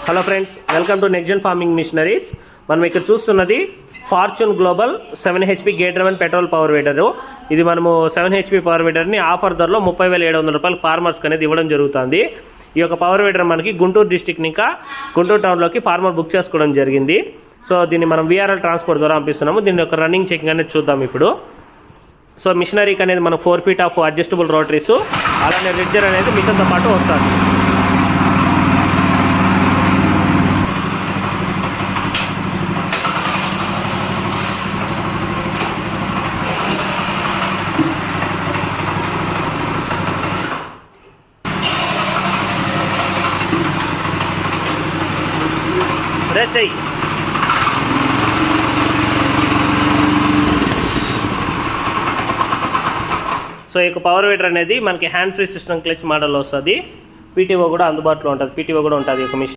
Hello friends, welcome to next farming machineries. మనం ఇక్కడ చూస్తున్నది fortune global 7 HP gate driven petrol power weeder. ఇది మనము 7 HP పవర్ వీడర్ని ఆఫర్ ధరలో 30,700 రూపాయలు ఫార్మర్స్కి అనేది ఇవ్వడం జరుగుతుంది. ఈ యొక్క పవర్ వీడర్ మనకి గుంటూరు డిస్టిక్ ఇంకా గుంటూరు టౌన్లోకి ఫార్మర్ బుక్ చేసుకోవడం జరిగింది. సో దీన్ని మనం VRL ట్రాన్స్పోర్ట్ ద్వారా పంపిస్తున్నాము. దీని యొక్క రన్నింగ్ చెకింగ్ అనేది చూద్దాం ఇప్పుడు. సో మిషనరీకి అనేది మనం 4 feet ఆఫ్ అడ్జస్టబుల్ రోటరీస్, అలానే రిడ్జర్ అనేది మిషన్తో పాటు వస్తుంది. సో ఈ పవర్ వీడర్ అనేది మనకి హ్యాండ్ ఫ్రీ సిస్టమ్ క్లచ్ మోడల్లో వస్తుంది. PTO కూడా అందుబాటులో ఉంటుంది. PTO కూడా ఉంటుంది ఈ మిషన్.